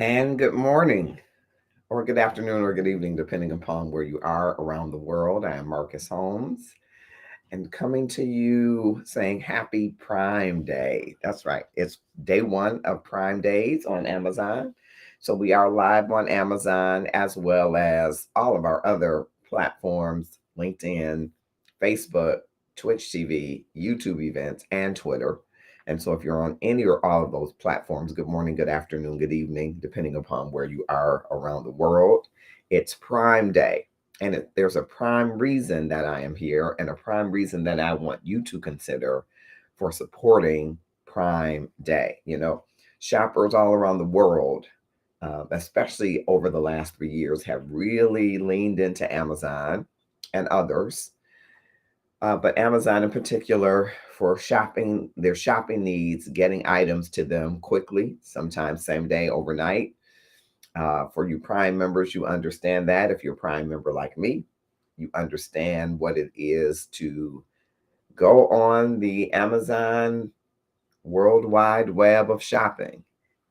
And good morning, or good afternoon, or good evening, depending upon where you are around the world. I am Marcus Holmes, and coming to you saying happy Prime Day. That's right, it's day one of Prime Days on Amazon. So we are live on Amazon as well as all of our other platforms LinkedIn, Facebook, Twitch TV, YouTube events, and Twitter. And so if you're on any or all of those platforms, good morning, good afternoon, good evening, depending upon where you are around the world. It's Prime Day. And there's a prime reason that I am here and a prime reason that I want you to consider for supporting Prime Day. Shoppers all around the world, especially over the last 3 years, have really leaned into Amazon and others, but Amazon in particular for shopping, their shopping needs, getting items to them quickly, sometimes same day, overnight. For you Prime members, you understand that. If you're a Prime member like me, you understand what it is to go on the Amazon World Wide Web of shopping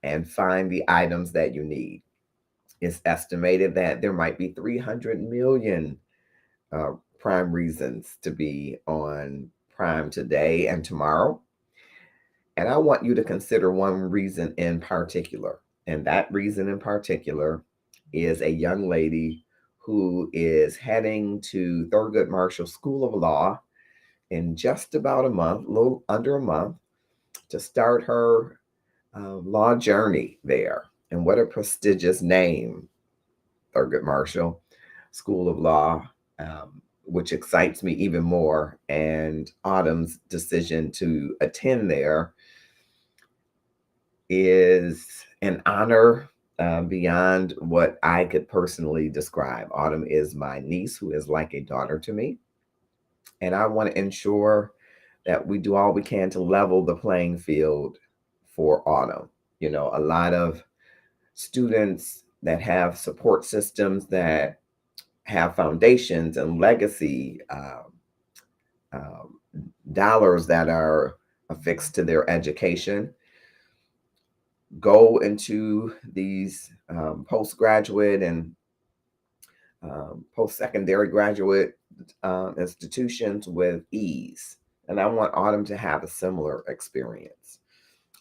and find the items that you need. It's estimated that there might be 300 million uh, prime reasons to be on Prime today and tomorrow. And I want you to consider one reason in particular. And that reason in particular is a young lady who is heading to Thurgood Marshall School of Law in just about a month, a little under a month, to start her law journey there. And what a prestigious name, Thurgood Marshall School of Law, which excites me even more. And Autumn's decision to attend there is an honor beyond what I could personally describe. Autumn is my niece, who is like a daughter to me. And I want to ensure that we do all we can to level the playing field for Autumn. A lot of students that have support systems that have foundations and legacy dollars that are affixed to their education go into these postgraduate and post-secondary graduate institutions with ease. And I want Autumn to have a similar experience.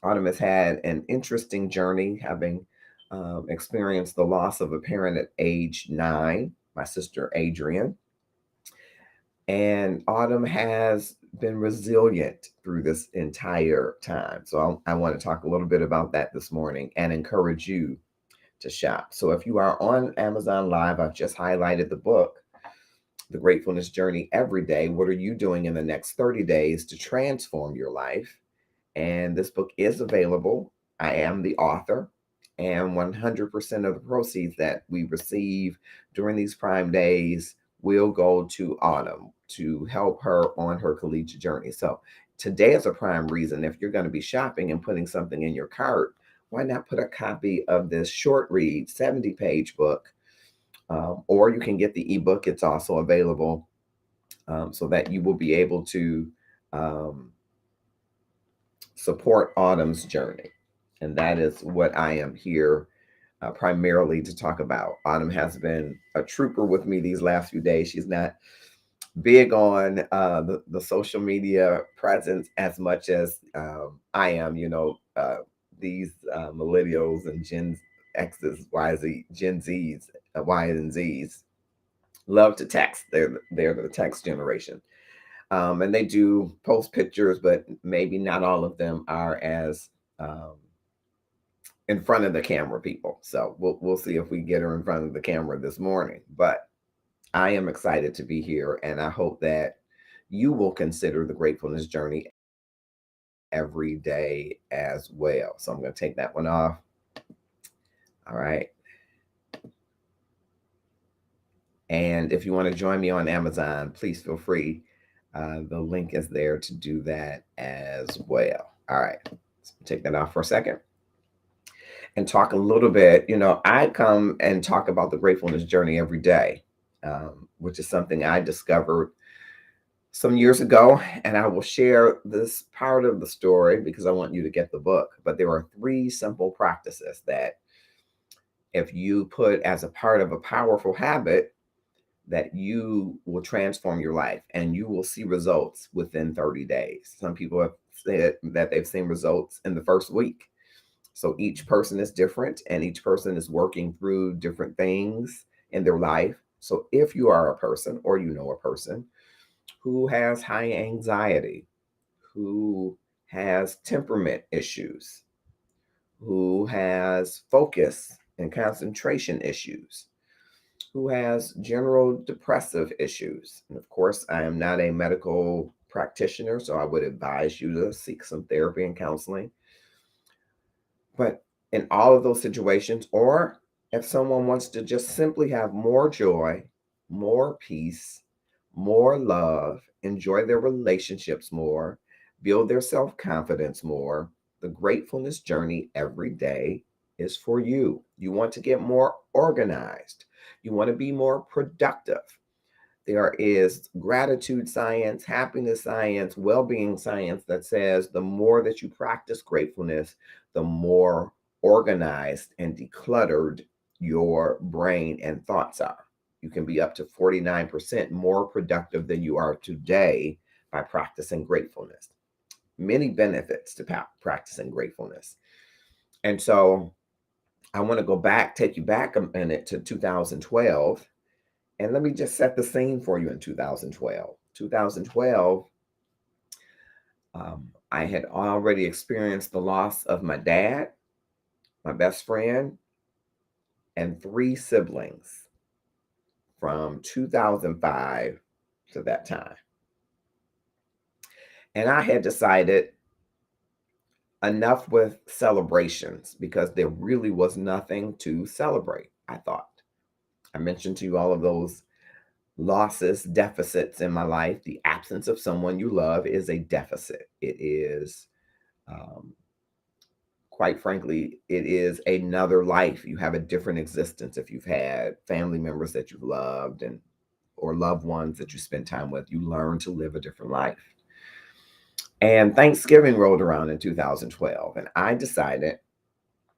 Autumn has had an interesting journey, having experienced the loss of a parent at age 9, my sister Adrian. And Autumn has been resilient through this entire time. So I want to talk a little bit about that this morning and encourage you to shop. So if you are on Amazon Live, I've just highlighted the book, The Gratefulness Journey Every Day. What are you doing in the next 30 days to transform your life? And this book is available. I am the author, and 100% of the proceeds that we receive during these Prime Days will go to Autumn to help her on her collegiate journey. So today is a prime reason. If you're going to be shopping and putting something in your cart, why not put a copy of this short read 70-page book? Or you can get the ebook. It's also available, so that you will be able to um, support Autumn's journey. And that is what I am here primarily to talk about. Autumn has been a trooper with me these last few days. She's not big on the social media presence as much as I am. These millennials and Gen X's, Y, Z, Gen Z's, Y and Z's love to text. They're the text generation. And they do post pictures, but maybe not all of them are as um, in front of the camera people. So we'll see if we get her in front of the camera this morning. But I am excited to be here, and I hope that you will consider the gratefulness journey every day as well. So I'm going to take that one off. All right. And if you want to join me on Amazon, please feel free. The link is there to do that as well. All right. Let's take that off for a second and talk a little bit. I come and talk about the gratefulness journey every day, which is something I discovered some years ago. And I will share this part of the story because I want you to get the book. But there are 3 simple practices that if you put as a part of a powerful habit that you will transform your life and you will see results within 30 days. Some people have said that they've seen results in the first week. So each person is different and each person is working through different things in their life. So if you are a person or you know a person who has high anxiety, who has temperament issues, who has focus and concentration issues, who has general depressive issues. And of course, I am not a medical practitioner, so I would advise you to seek some therapy and counseling. But in all of those situations, or if someone wants to just simply have more joy, more peace, more love, enjoy their relationships more, build their self confidence more, the gratefulness journey every day is for you. You want to get more organized, you want to be more productive. There is gratitude science, happiness science, well being science that says the more that you practice gratefulness, the more organized and decluttered your brain and thoughts are. You can be up to 49% more productive than you are today by practicing gratefulness. Many benefits to practicing gratefulness. And so I want to go back, take you back a minute to 2012. And let me just set the scene for you in 2012. 2012, I had already experienced the loss of my dad, my best friend, and three siblings from 2005 to that time. And I had decided enough with celebrations because there really was nothing to celebrate, I thought. I mentioned to you all of those losses, deficits in my life. The absence of someone you love is a deficit. It is, um, quite frankly, it is another life. You have a different existence if you've had family members that you've loved and or loved ones that you spend time with. You learn to live a different life. And Thanksgiving rolled around in 2012, and I decided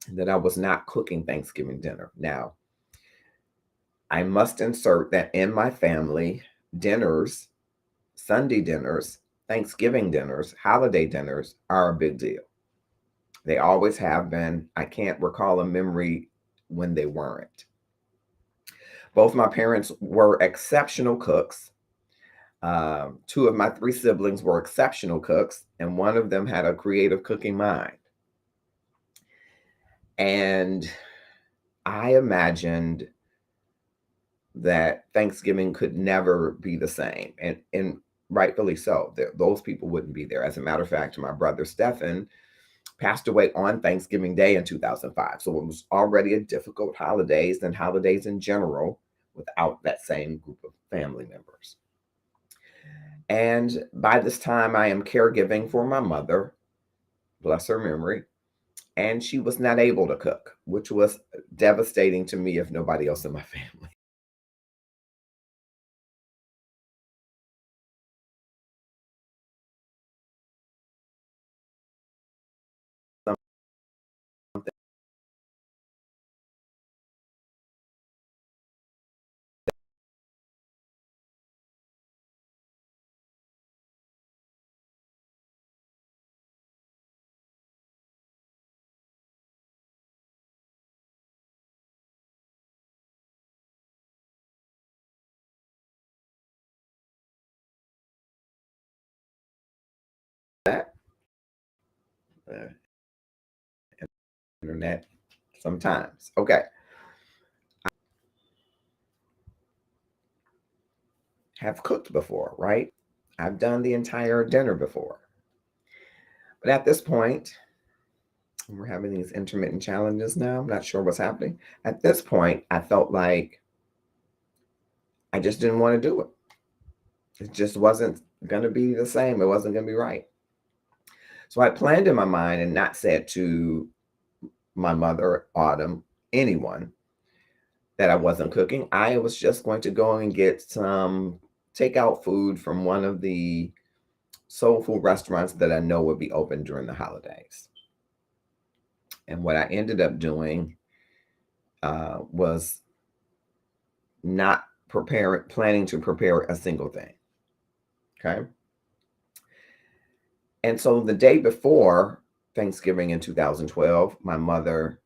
that I was not cooking Thanksgiving dinner. Now, I must insert that in my family, dinners, Sunday dinners, Thanksgiving dinners, holiday dinners are a big deal. They always have been. I can't recall a memory when they weren't. Both my parents were exceptional cooks. Two of my three siblings were exceptional cooks, and one of them had a creative cooking mind. And I imagined that Thanksgiving could never be the same. And rightfully so. Those people wouldn't be there. As a matter of fact, my brother Stephen passed away on Thanksgiving Day in 2005. So it was already a difficult holidays and holidays in general without that same group of family members. And by this time, I am caregiving for my mother, bless her memory, and she was not able to cook, which was devastating to me if nobody else in my family. That uh, internet sometimes. Okay, have cooked before, right? I've done the entire dinner before. But at this point, we're having these intermittent challenges now. I'm not sure what's happening. At this point, I felt like I just didn't want to do it. It just wasn't going to be the same. It wasn't going to be right. So I planned in my mind and not said to my mother, Autumn, anyone that I wasn't cooking. I was just going to go and get some takeout food from one of the soul food restaurants that I know would be open during the holidays. And what I ended up doing, was not planning to prepare a single thing. Okay. And so the day before Thanksgiving in 2012, my mother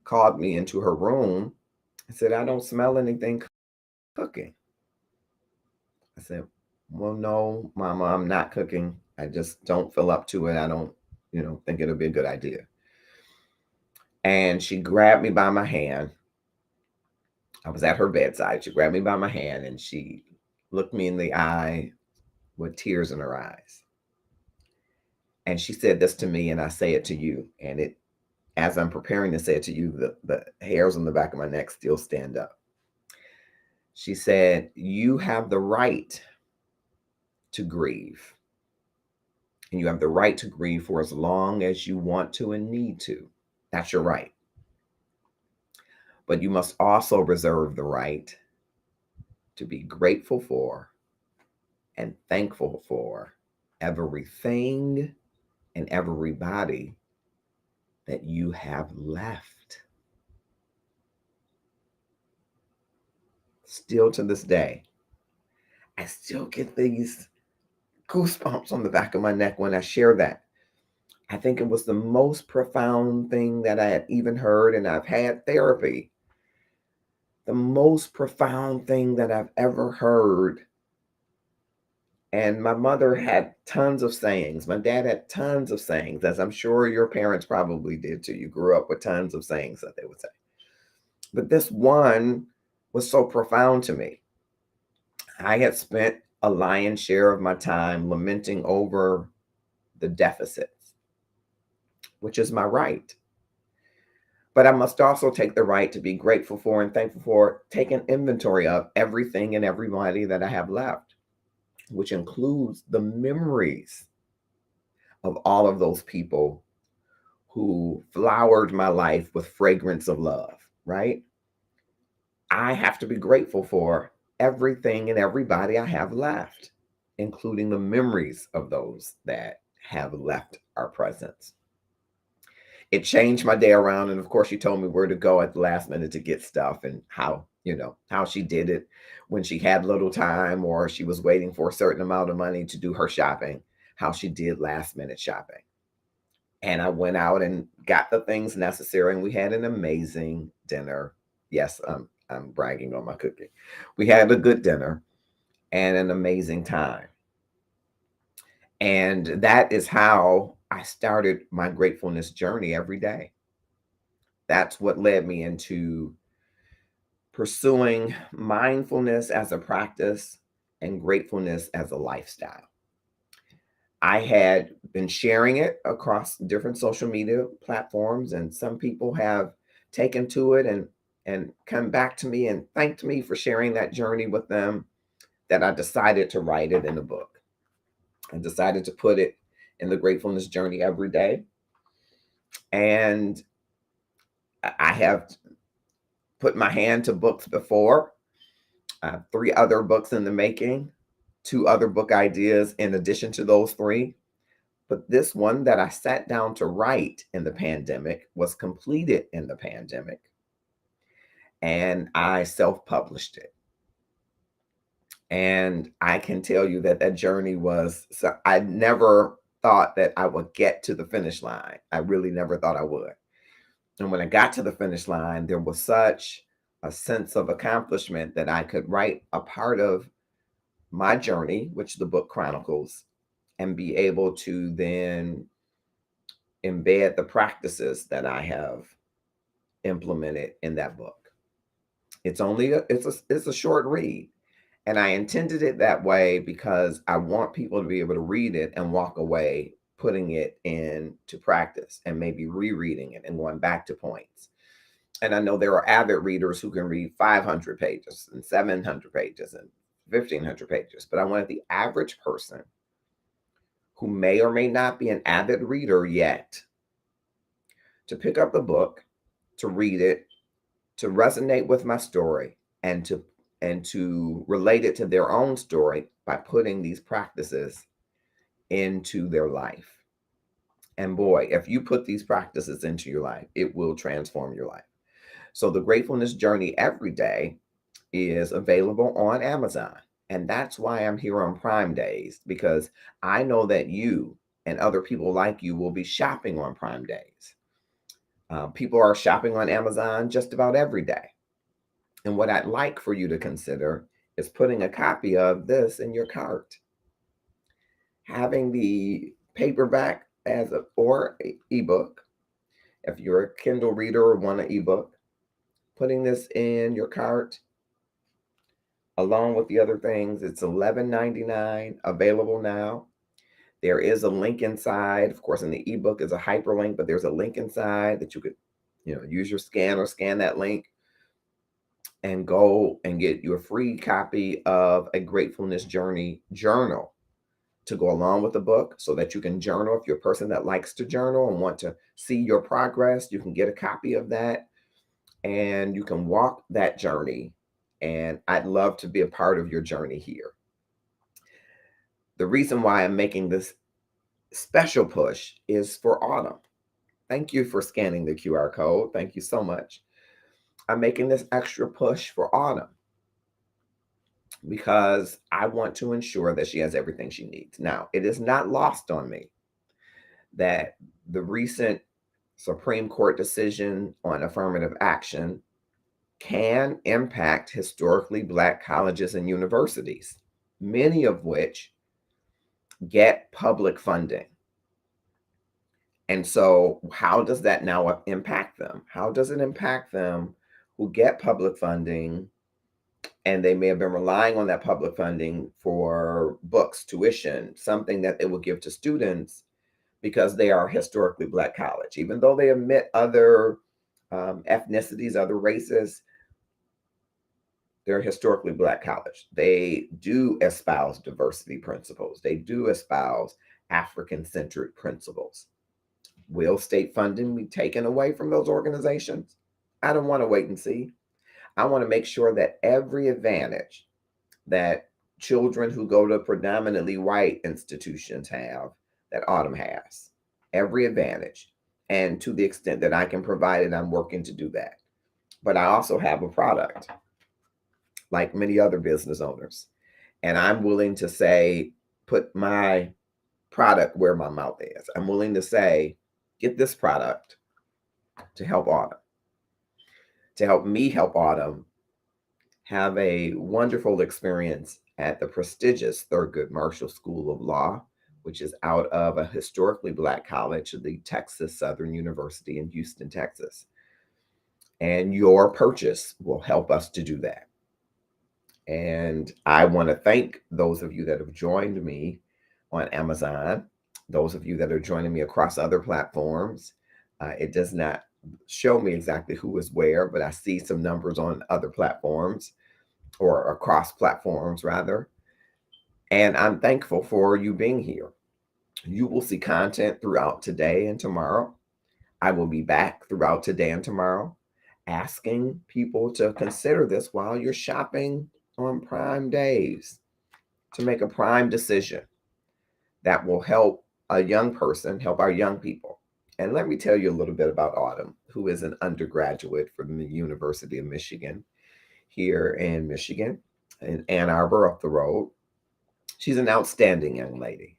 called me into her room and said, I don't smell anything cooking. I said, well, no, Mama, I'm not cooking. I just don't feel up to it. I don't, think it'll be a good idea. And she grabbed me by my hand. I was at her bedside. She grabbed me by my hand and she looked me in the eye with tears in her eyes. And she said this to me, and I say it to you. And as I'm preparing to say it to you, the hairs on the back of my neck still stand up. She said, you have the right to grieve. And you have the right to grieve for as long as you want to and need to. That's your right. But you must also reserve the right to be grateful for and thankful for everything and everybody that you have left. Still to this day, I still get these goosebumps on the back of my neck when I share that. I think it was the most profound thing that I had even heard, and I've had therapy. The most profound thing that I've ever heard. And my mother had tons of sayings. My dad had tons of sayings, as I'm sure your parents probably did too. You grew up with tons of sayings that they would say. But this one was so profound to me. I had spent a lion's share of my time lamenting over the deficits, which is my right. But I must also take the right to be grateful for and thankful for taking inventory of everything and everybody that I have left, which includes the memories of all of those people who flowered my life with fragrance of love, right? I have to be grateful for everything and everybody I have left, including the memories of those that have left our presence. It changed my day around. And of course, she told me where to go at the last minute to get stuff and how she did it when she had little time or she was waiting for a certain amount of money to do her shopping, how she did last minute shopping. And I went out and got the things necessary, and we had an amazing dinner. Yes, I'm bragging on my cooking. We had a good dinner and an amazing time. And that is how I started my gratefulness journey every day. That's what led me into pursuing mindfulness as a practice and gratefulness as a lifestyle. I had been sharing it across different social media platforms, and some people have taken to it and come back to me and thanked me for sharing that journey with them, that I decided to write it in a book. I decided to put it in the gratefulness journey every day. And I have put my hand to books before. I have 3 other books in the making, 2 other book ideas in addition to those 3. But this one that I sat down to write in the pandemic was completed in the pandemic. And I self-published it. And I can tell you that that journey was, so I never thought that I would get to the finish line. I really never thought I would. And when I got to the finish line, there was such a sense of accomplishment that I could write a part of my journey, which the book chronicles, and be able to then embed the practices that I have implemented in that book. It's a short read, and I intended it that way because I want people to be able to read it and walk away putting it into practice and maybe rereading it and going back to points. And I know there are avid readers who can read 500 pages and 700 pages and 1,500 pages, but I wanted the average person who may or may not be an avid reader yet to pick up the book, to read it, to resonate with my story, and to relate it to their own story by putting these practices into their life. And boy, if you put these practices into your life, it will transform your life. So the Gratefulness Journey every day is available on Amazon. And that's why I'm here on Prime Days, because I know that you and other people like you will be shopping on Prime Days. People are shopping on Amazon just about every day. And what I'd like for you to consider is putting a copy of this in your cart. Having the paperback or ebook, if you're a Kindle reader or want an ebook, putting this in your cart along with the other things. It's $11.99, available now. There is a link inside. Of course, in the ebook is a hyperlink, but there's a link inside that you could, use your scan that link and go and get your free copy of a Gratefulness Journey journal to go along with the book, so that you can journal. If you're a person that likes to journal and want to see your progress, you can get a copy of that and you can walk that journey. And I'd love to be a part of your journey here. The reason why I'm making this special push is for autumn. Thank you for scanning the QR code. Thank you so much. I'm making this extra push for autumn because I want to ensure that she has everything she needs. Now, it is not lost on me that the recent Supreme Court decision on affirmative action can impact historically Black colleges and universities, many of which get public funding. And so, how does that now impact them? How does it impact them who get public funding and they may have been relying on that public funding for books, tuition, something that they will give to students because they are a historically Black college, even though they admit other ethnicities, other races? They're a historically Black college. They do espouse diversity principles. They do espouse African-centered principles. Will state funding be taken away from those organizations? I don't want to wait and see. I want to make sure that every advantage that children who go to predominantly white institutions have, that Autumn has. Every advantage. And to the extent that I can provide it, I'm working to do that. But I also have a product, like many other business owners. And I'm willing to say, put my product where my mouth is. I'm willing to say, get this product to help Autumn, to help me help Autumn have a wonderful experience at the prestigious Thurgood Marshall School of Law, which is out of a historically Black college, the Texas Southern University in Houston, Texas. And your purchase will help us to do that. And I want to thank those of you that have joined me on Amazon, those of you that are joining me across other platforms. It does not show me exactly who is where, but I see some numbers on other platforms, or across platforms rather. And I'm thankful for you being here. You will see content throughout today and tomorrow. I will be back throughout today and tomorrow asking people to consider this while you're shopping on Prime Days, to make a prime decision that will help a young person, help our young people. And let me tell you a little bit about Autumn, who is an undergraduate from the University of Michigan, here in Michigan, in Ann Arbor up the road. She's an outstanding young lady.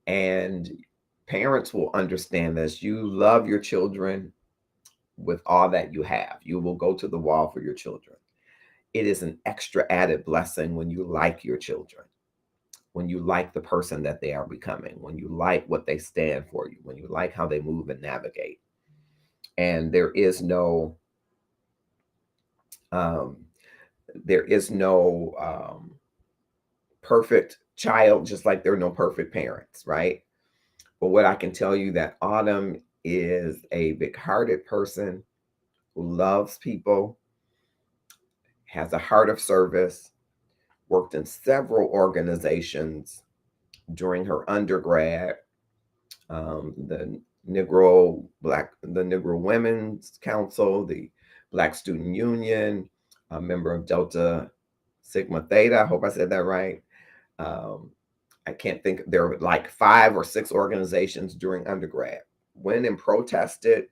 And parents will understand this. You love your children with all that you have. You will go to the wall for your children. It is an extra added blessing when you like your children, when you like the person that they are becoming, when you like what they stand for you, when you like how they move and navigate. And there is no perfect child, just like there are no perfect parents, right? But what I can tell you, that Autumn is a big-hearted person who loves people, has a heart of service, worked in several organizations during her undergrad, the Negro Women's Council, the Black Student Union, a member of Delta Sigma Theta. I hope I said that right. I can't think, there were like 5 or 6 organizations during undergrad. Went and protested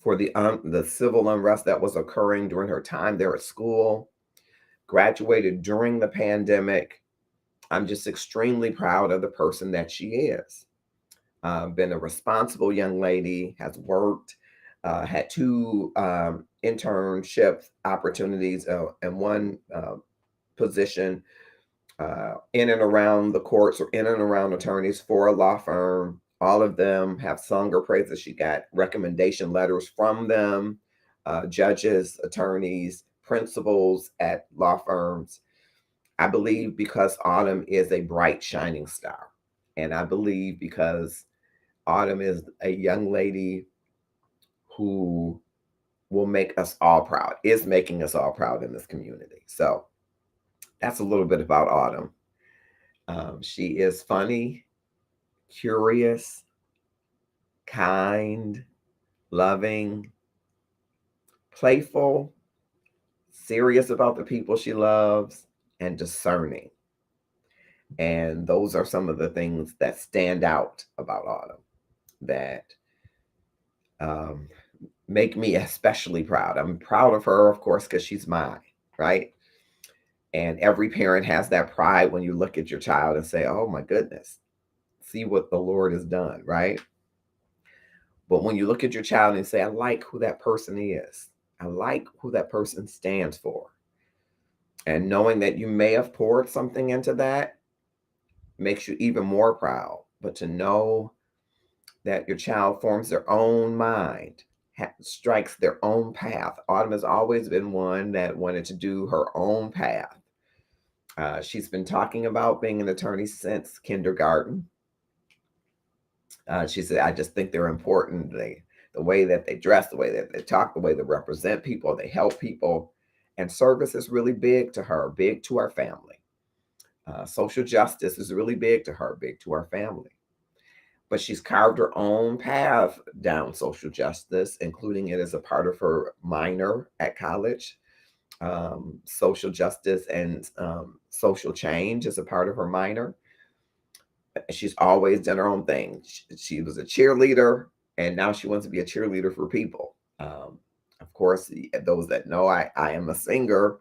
for the civil unrest that was occurring during her time there at school, graduated during the pandemic. I'm just extremely proud of the person that she is. Been a responsible young lady, has worked, had two internship opportunities and one position in and around the courts or in and around attorneys for a law firm. All of them have sung her praises. She got recommendation letters from them, judges, attorneys, principals at law firms. I believe because Autumn is a bright, shining star. And I believe because Autumn is a young lady who will make us all proud, is making us all proud in this community. So that's a little bit about Autumn. She is funny, curious, kind, loving, playful, serious about the people she loves, and discerning. And those are some of the things that stand out about Autumn that um, make me especially proud. I'm proud of her, of course, because she's mine, right? And every parent has that pride when you look at your child and say, oh my goodness, see what the Lord has done, right? But when you look at your child and say, I like who that person is, I like who that person stands for. And knowing that you may have poured something into that makes you even more proud. But to know that your child forms their own mind, strikes their own path. Autumn has always been one that wanted to do her own path. She's been talking about being an attorney since kindergarten. She said, I just think they're important. The way that they dress, the way that they talk, the way they represent people, they help people. And service is really big to her, big to our family. Social justice is really big to her, big to our family. But she's carved her own path down social justice, including it as a part of her minor at college. Social justice and social change as a part of her minor. She's always done her own thing. She was a cheerleader, and now she wants to be a cheerleader for people. Of course, those that know, I am a singer,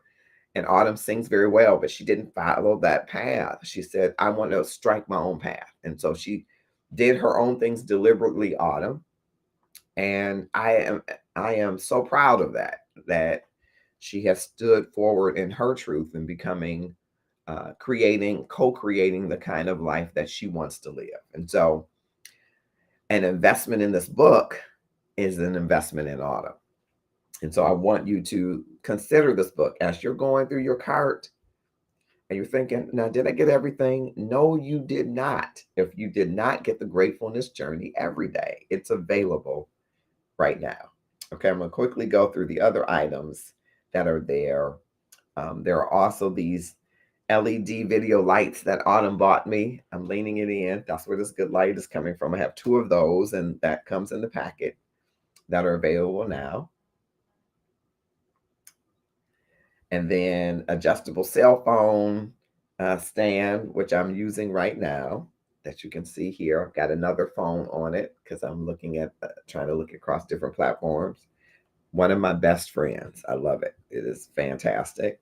and Autumn sings very well, but she didn't follow that path. She said, I want to strike my own path. And so she did her own things deliberately, Autumn. And I am so proud of that she has stood forward in her truth and becoming co-creating the kind of life that she wants to live. And so an investment in this book is an investment in Autumn. And so I want you to consider this book as you're going through your cart and you're thinking, now, did I get everything? No, you did not. If you did not get the Gratefulness Journey every day, it's available right now. Okay, I'm going to quickly go through the other items that are there. There are also these LED video lights that Autumn bought me. I'm leaning it in. That's where this good light is coming from. I have two of those, and that comes in the packet that are available now. And then adjustable cell phone stand, which I'm using right now, that you can see here. I've got another phone on it because I'm looking at trying to look across different platforms. One of my best friends. I love it. It is fantastic.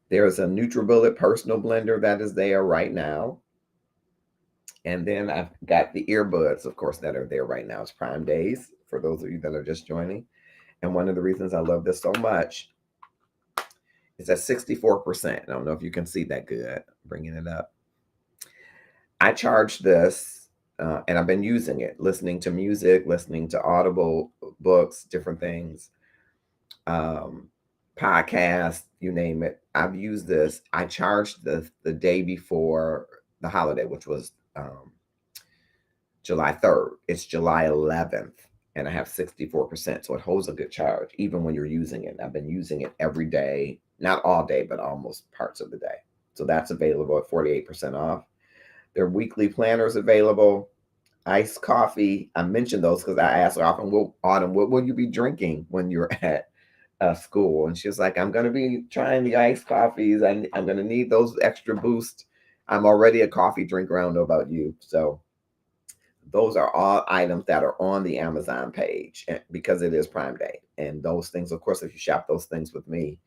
There's a NutriBullet personal blender that is there right now. And then I've got the earbuds, of course, that are there right now. It's Prime Days for those of you that are just joining. And one of the reasons I love this so much is at 64%. I don't know if you can see that good, bringing it up. I charge this, and I've been using it, listening to music, listening to Audible books, different things, podcasts, you name it. I've used this. I charged this the day before the holiday, which was July 3rd. It's July 11th, and I have 64%. So it holds a good charge, even when you're using it. I've been using it every day, not all day, but almost parts of the day. So that's available at 48% off. There are weekly planners available. Iced coffee. I mentioned those because I asked her often, Autumn, what will you be drinking when you're at school? And she was like, I'm going to be trying the iced coffees. I'm going to need those extra boosts. I'm already a coffee drinker. I don't know about you. So Those are all items that are on the Amazon page because it is Prime Day. And those things, of course, if you shop those things with me,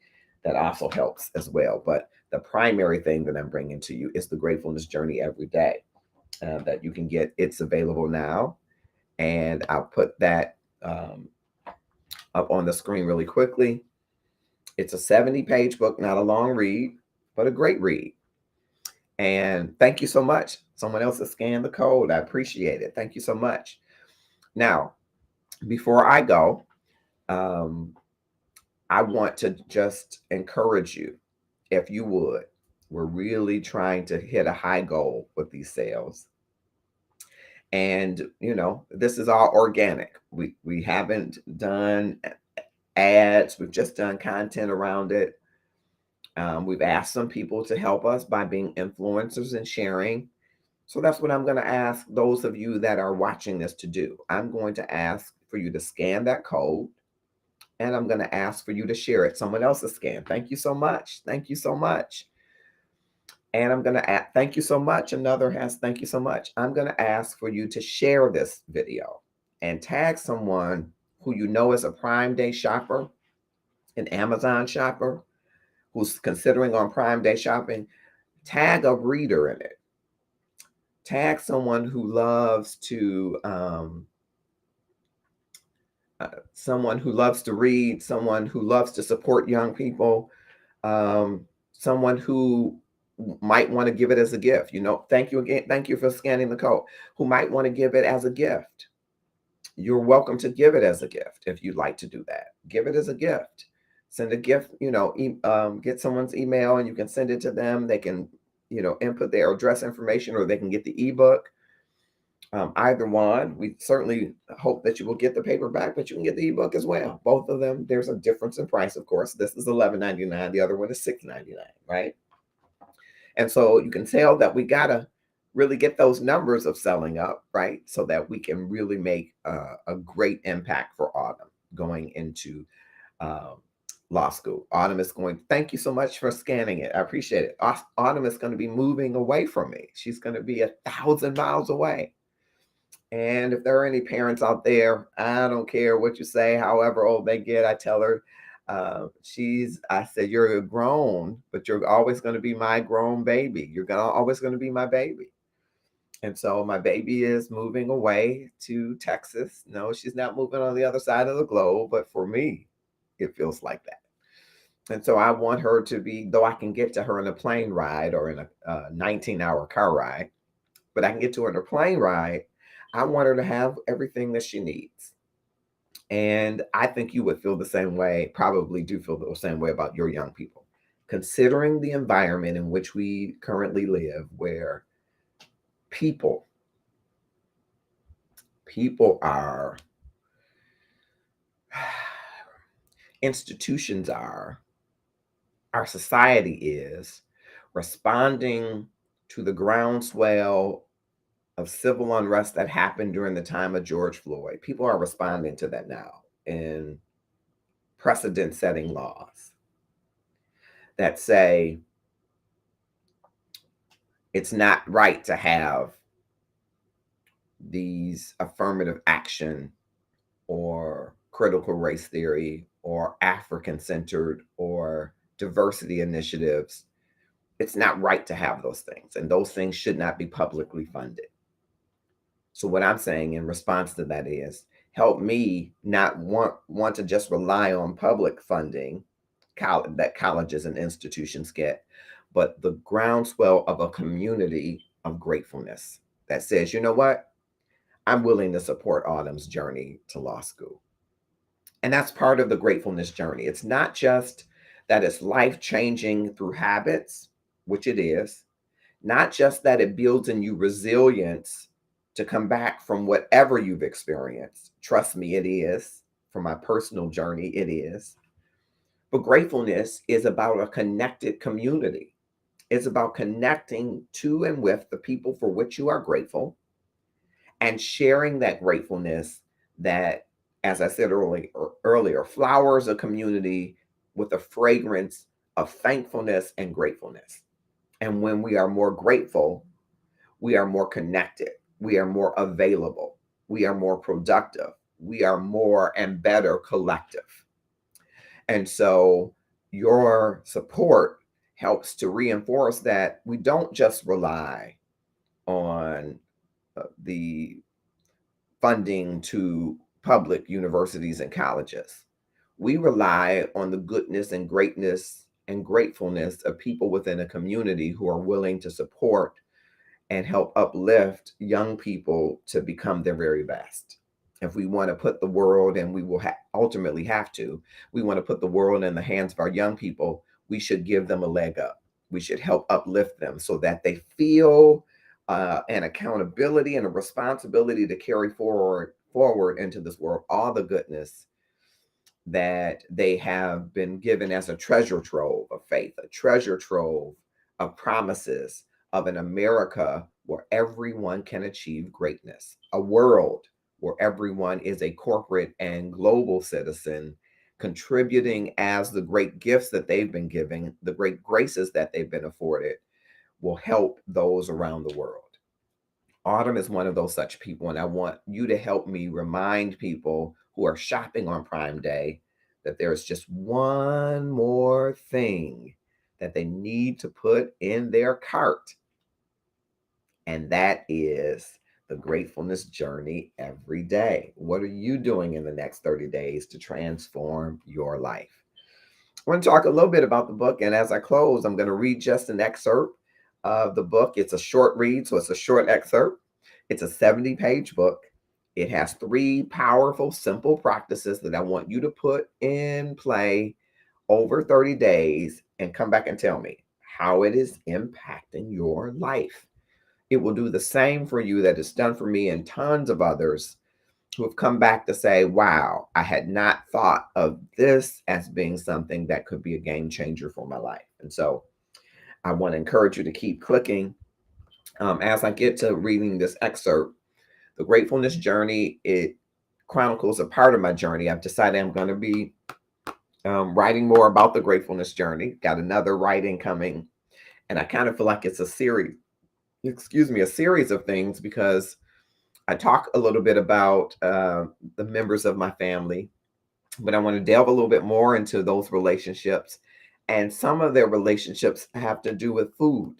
that also helps as well. But the primary thing that I'm bringing to you is the gratefulness journey every day that you can get. It's available now. And I'll put that up on the screen really quickly. It's a 70-page book, not a long read, but a great read. And thank you so much. Someone else has scanned the code. I appreciate it. Thank you so much. Now, before I go, I want to just encourage you, if you would. We're really trying to hit a high goal with these sales. And, this is all organic. We haven't done ads. We've just done content around it. We've asked some people to help us by being influencers and sharing. So that's what I'm going to ask those of you that are watching this to do. I'm going to ask for you to scan that code, and I'm going to ask for you to share it. Someone else has scanned. Thank you so much. Thank you so much. And I'm going to ask, thank you so much. Another has, thank you so much. I'm going to ask for you to share this video and tag someone who you know is a Prime Day shopper, an Amazon shopper, who's considering on Prime Day shopping. Tag a reader in it. Tag someone who loves to read, someone who loves to support young people, someone who might want to give it as a gift. Thank you again. Thank you for scanning the code. Who might want to give it as a gift. You're welcome to give it as a gift if you'd like to do that. Give it as a gift. Send a gift, get someone's email and you can send it to them. They can, input their address information, or they can get the ebook. Either one. We certainly hope that you will get the paperback, but you can get the ebook as well. Both of them, there's a difference in price, of course. This is $11.99. The other one is $6.99, right? And so you can tell that we got to really get those numbers of selling up, right? So that we can really make a great impact for Autumn going into law school. Autumn is going, thank you so much for scanning it. I appreciate it. Autumn is going to be moving away from me. She's going to be 1,000 miles away. And if there are any parents out there, I don't care what you say, however old they get, I tell her, I said, you're grown, but you're always going to be my grown baby. You're always going to be my baby. And so my baby is moving away to Texas. No, she's not moving on the other side of the globe, but for me, it feels like that. And so I want her to be, though I can get to her in a plane ride or in a 19-hour car ride, but I can get to her in a plane ride. I want her to have everything that she needs. And I think you would feel the same way, probably do feel the same way about your young people. Considering the environment in which we currently live, where people are, institutions are, our society is responding to the groundswell of civil unrest that happened during the time of George Floyd. People are responding to that now in precedent-setting laws that say it's not right to have these affirmative action or critical race theory or African-centered or diversity initiatives. It's not right to have those things, and those things should not be publicly funded. So what I'm saying in response to that is, help me not want to just rely on public funding that colleges and institutions get, but the groundswell of a community of gratefulness that says, you know what? I'm willing to support Autumn's journey to law school. And that's part of the gratefulness journey. It's not just that it's life-changing through habits, which it is, not just that it builds in you resilience to come back from whatever you've experienced. Trust me, it is. For my personal journey, it is. But gratefulness is about a connected community. It's about connecting to and with the people for which you are grateful and sharing that gratefulness that, as I said earlier, flowers a community with a fragrance of thankfulness and gratefulness. And when we are more grateful, we are more connected. we are more available, we are more productive, we are more and better collective. And so your support helps to reinforce that we don't just rely on the funding to public universities and colleges. We rely on the goodness and greatness and gratefulness of people within a community who are willing to support and help uplift young people to become their very best. If we want to put the world, and we will ultimately have to, we want to put the world in the hands of our young people, we should give them a leg up. We should help uplift them so that they feel an accountability and a responsibility to carry forward into this world all the goodness that they have been given as a treasure trove of faith, a treasure trove of promises of an America where everyone can achieve greatness, a world where everyone is a corporate and global citizen, contributing as the great gifts that they've been given, the great graces that they've been afforded, will help those around the world. Autumn is one of those such people, and I want you to help me remind people who are shopping on Prime Day that there is just one more thing that they need to put in their cart, and that is the gratefulness journey every day. What are you doing in the next 30 days to transform your life? I want to talk a little bit about the book, and as I close, I'm going to read just an excerpt of the book. It's a short read, so it's a short excerpt. It's a 70-page book. It has 3 powerful, simple practices that I want you to put in play over 30 days and come back and tell me how it is impacting your life. It will do the same for you that it's done for me and tons of others who have come back to say, wow, I had not thought of this as being something that could be a game changer for my life. And so I want to encourage you to keep clicking. As I get to reading this excerpt, the gratefulness journey, it chronicles a part of my journey. I've decided I'm going to be writing more about the gratefulness journey. Got another writing coming, and I kind of feel like it's a series, a series of things, because I talk a little bit about the members of my family, but I want to delve a little bit more into those relationships. And some of their relationships have to do with food.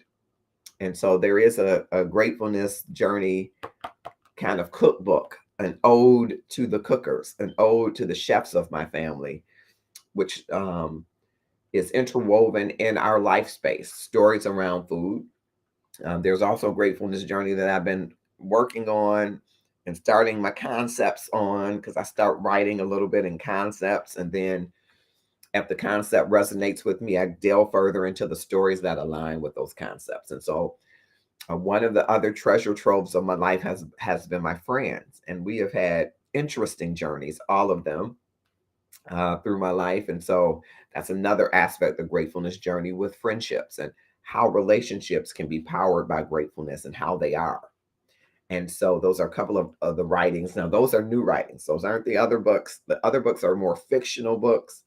And so there is a gratefulness journey kind of cookbook, an ode to the cookers, an ode to the chefs of my family, which is interwoven in our life space, stories around food. There's also a gratefulness journey that I've been working on and starting my concepts on, because I start writing a little bit in concepts, and then if the concept resonates with me, I delve further into the stories that align with those concepts. And so one of the other treasure troves of my life has been my friends, and we have had interesting journeys, all of them, through my life. And so that's another aspect of gratefulness journey, with friendships and how relationships can be powered by gratefulness and how they are. And so those are a couple of the writings. Now, those are new writings. Those aren't the other books. The other books are more fictional books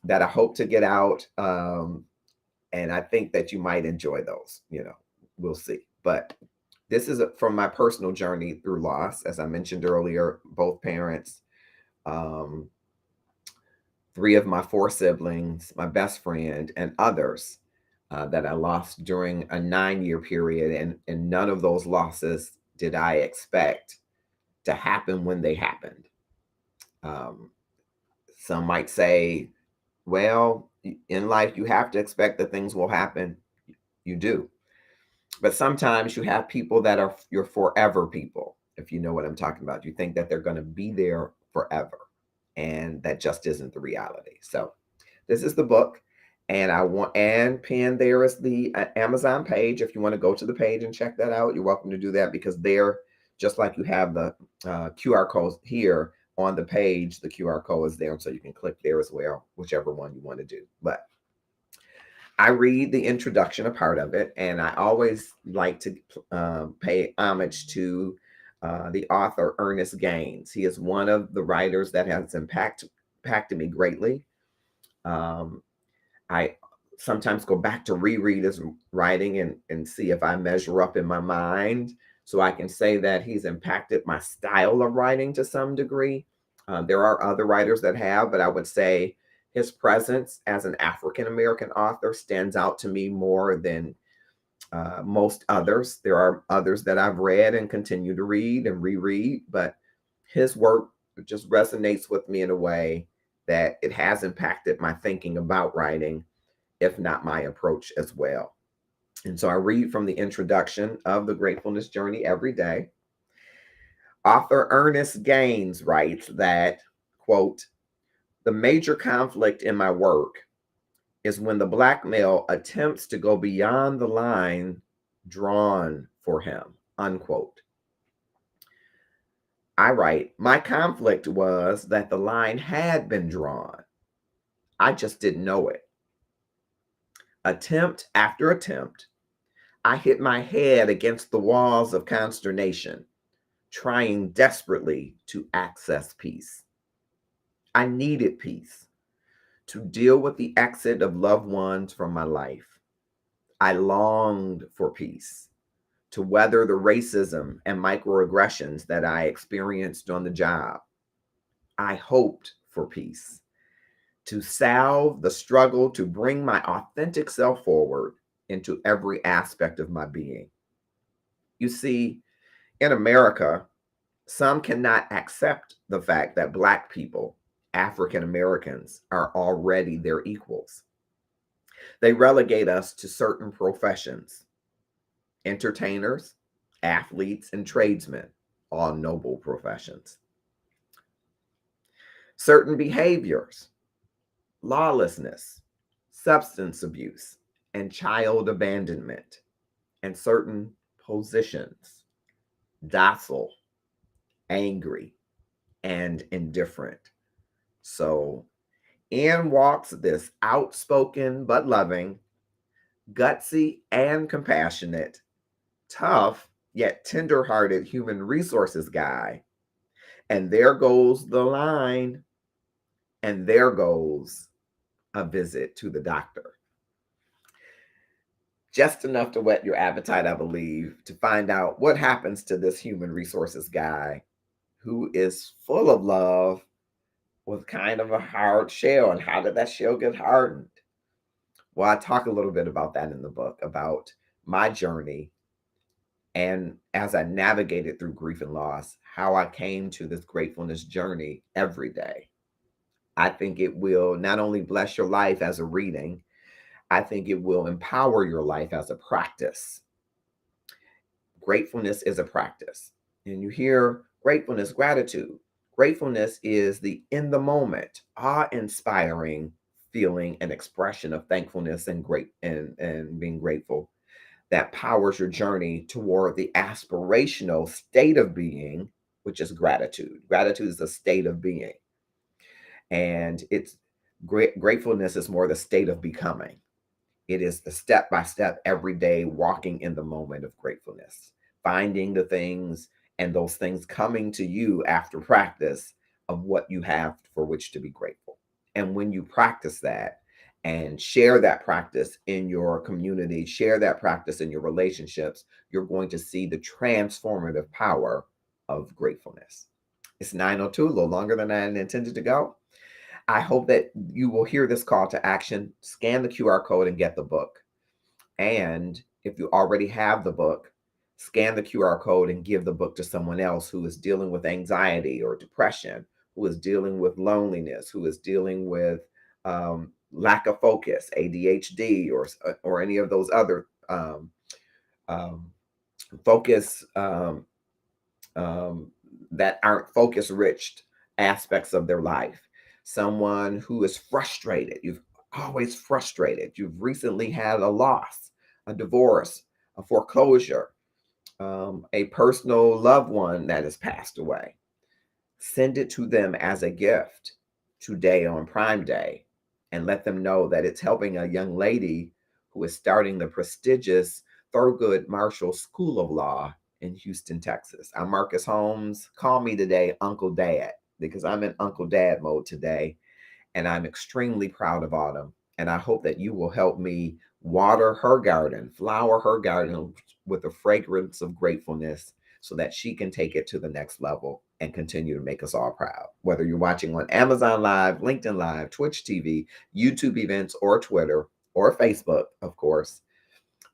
that I hope to get out. And I think that you might enjoy those. We'll see. But this is from my personal journey through loss. As I mentioned earlier, both parents, 3 of my 4 siblings, my best friend, and others that I lost during a 9-year period. And none of those losses did I expect to happen when they happened. Some might say, well, in life, you have to expect that things will happen. You do. But sometimes you have people that are your forever people, if you know what I'm talking about. You think that they're going to be there forever, and that just isn't the reality. So this is the book, and pinned there is the Amazon page. If you want to go to the page and check that out, you're welcome to do that, because there, just like you have the QR codes here on the page, the QR code is there, so you can click there as well, whichever one you want to do. But I read the introduction, a part of it, and I always like to pay homage to the author Ernest Gaines. He is one of the writers that has impacted me greatly. I sometimes go back to reread his writing and see if I measure up in my mind So I can say that he's impacted my style of writing to some degree. There are other writers that have, but I would say his presence as an African American author stands out to me more than most others. There are others that I've read and continue to read and reread, but his work just resonates with me in a way that it has impacted my thinking about writing, if not my approach as well. And so I read from the introduction of The Gratefulness Journey every day. Author Ernest Gaines writes that, quote, the major conflict in my work is when the Black male attempts to go beyond the line drawn for him, unquote. I write, my conflict was that the line had been drawn. I just didn't know it. Attempt after attempt, I hit my head against the walls of consternation, trying desperately to access peace. I needed peace to deal with the exit of loved ones from my life. I longed for peace to weather the racism and microaggressions that I experienced on the job. I hoped for peace to salve the struggle to bring my authentic self forward into every aspect of my being. You see, in America, some cannot accept the fact that Black people, African Americans, are already their equals. They relegate us to certain professions: entertainers, athletes, and tradesmen, all noble professions. Certain behaviors, lawlessness, substance abuse, and child abandonment, and certain positions, docile, angry, and indifferent. So in walks this outspoken but loving, gutsy and compassionate, tough yet tender-hearted human resources guy. And there goes the line, and there goes a visit to the doctor. Just enough to whet your appetite, I believe, to find out what happens to this human resources guy who is full of love with kind of a hard shell. And how did that shell get hardened? Well, I talk a little bit about that in the book, about my journey and as I navigated through grief and loss, how I came to this gratefulness journey every day. I think it will not only bless your life as a reading, I think it will empower your life as a practice. Gratefulness is a practice. And you hear gratefulness, gratitude. Gratefulness is the in the moment, awe-inspiring feeling and expression of thankfulness and being grateful that powers your journey toward the aspirational state of being, which is gratitude. Gratitude is a state of being. And it's gratefulness is more the state of becoming. It is the step by step, everyday walking in the moment of gratefulness, finding the things and those things coming to you after practice of what you have for which to be grateful. And when you practice that and share that practice in your community, share that practice in your relationships, you're going to see the transformative power of gratefulness. It's 9:02, a little longer than I intended to go. I hope that you will hear this call to action, scan the QR code and get the book. And if you already have the book, scan the QR code and give the book to someone else who is dealing with anxiety or depression, who is dealing with loneliness, who is dealing with lack of focus, ADHD, or any of those other um, focus that aren't focus rich aspects of their life. Someone who is frustrated. You've always frustrated. You've recently had a loss, a divorce, a foreclosure, a personal loved one that has passed away. Send it to them as a gift today on Prime Day and let them know that it's helping a young lady who is starting the prestigious Thurgood Marshall School of Law in Houston, Texas. I'm Marcus Holmes. Call me today Uncle Dad, because I'm in Uncle Dad mode today, and I'm extremely proud of Autumn. And I hope that you will help me water her garden, flower her garden, with a fragrance of gratefulness so that she can take it to the next level and continue to make us all proud. Whether you're watching on Amazon Live, LinkedIn Live, Twitch TV, YouTube events, or Twitter, or Facebook, of course,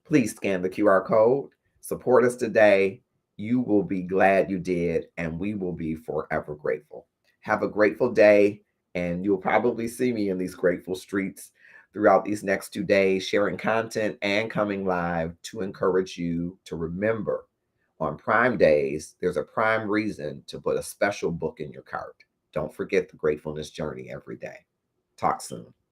please scan the QR code, support us today. You will be glad you did, and we will be forever grateful. Have a grateful day, and you'll probably see me in these grateful streets throughout these next 2 days, sharing content and coming live to encourage you to remember on Prime days, there's a prime reason to put a special book in your cart. Don't forget the gratefulness journey every day. Talk soon.